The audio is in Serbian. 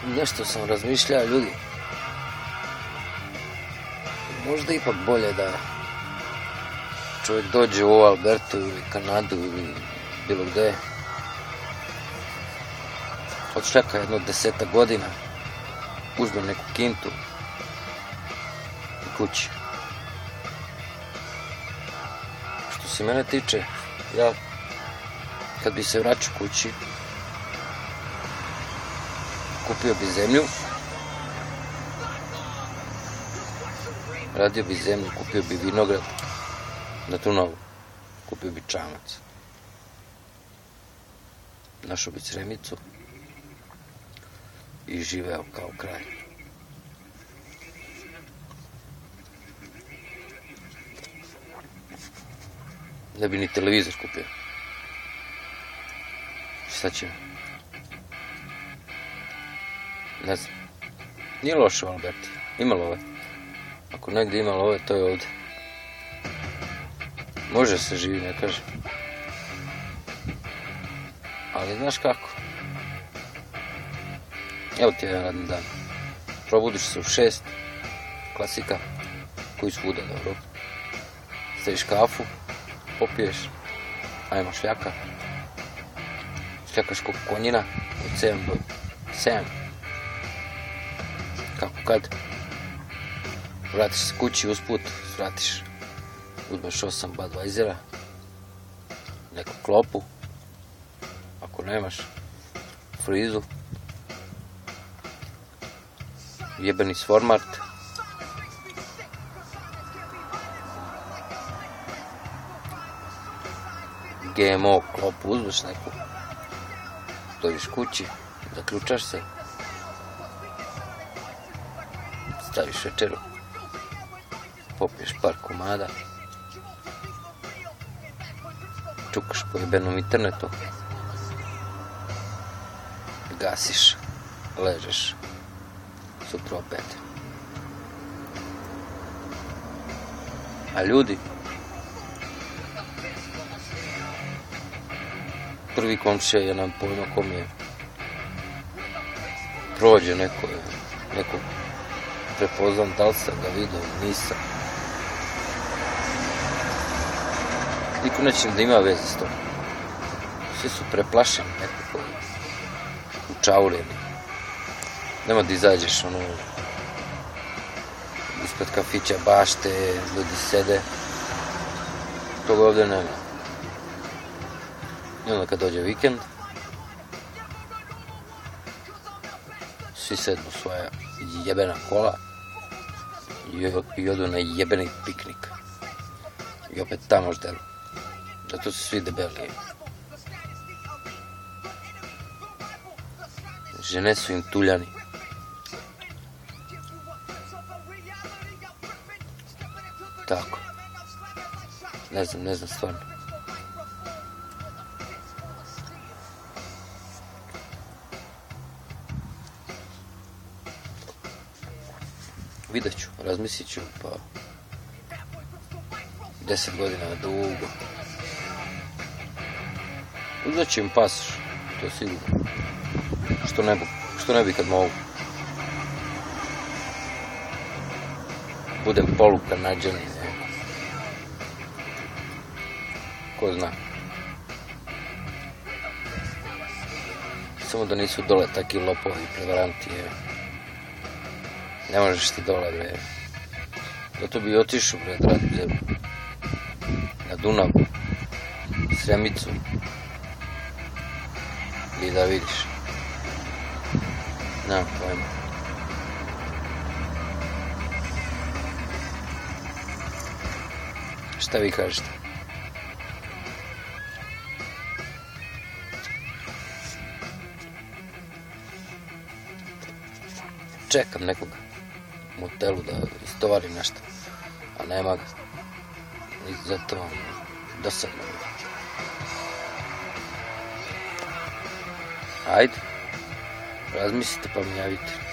Nešto sam razmišljao, ljudi. Možda ipak bolje da čovjek dođe u Albertu ili Kanadu ili bilo gdje. Odšljaka jedno 10 godina, uzme neku kintu i kući. Što se mene tiče, ja kad bi se vraćao kući, kupio bi zemlju, radio bi zemlju, kupio bi vinograd na Dunavu, kupio bi čamac, našao bi cremicu i živeo kao kralj. Ne bi ni televizor kupio. Šta će? Ne znam. Nije loše u Alberti. Ima love. Ako negdje ima love, to je ovdje. Može se živi, ne kažem. Ali znaš kako? Evo ti jedan radni dan. Probudiš se u 6. Klasika. Koji svuda, dobro. Staviš kafu. Popiješ. Ajmo šljaka. Šljakaš kog konjina. Od 7 do 7. Kako kad? Vratiš se kući usput. Vratiš. Uzmeš 8 Budweisera. Neku klopu. Ako nemaš. Frizu. Jebeni Svormart. GMO klopu uzmeš neku. Dođeš kući. Zaključaš se. Staviš večeru. Popiješ par komada. Čukaš po jebenom internetu. Gasiš. Ležeš. Sutra opet. A ljudi, prvi komšija je nam pojma kom je. Prođe neko prepoznam, da li sam ga vidio, nisam. Niko neće da ima veze s tom. Svi su preplašeni nekako. Učaureni. Nema da izađeš ispred kafića bašte, ljudi sede. Toga ovdje nema. I onda kad dođe vikend, svi sednu svoja jebena kola i odu na jebeni piknik. I opet tamo ždelu. Zato su svi debeli. Žene su im tuljani. Tako. Ne znam stvarno. Vidjet ću, razmislit ću, pa 10 godina dugo. Uzet ću im pasoš, to je sigurno. Što ne bi kad mogu. Budem polukanadžanin, ko zna. Samo da nisu dole taki lopovi, prevaranti, Ne možeš ti dole, bre. Zato bi otišao, bre, da radim zemlju. Na Dunav, Sremicu. I da vidiš. Nemam pojma. Šta vi kažete? Čekam nekoga u motelu da istovari nešto, a nema ga. I zato dosadno. Ajde, razmislite pa mi javite.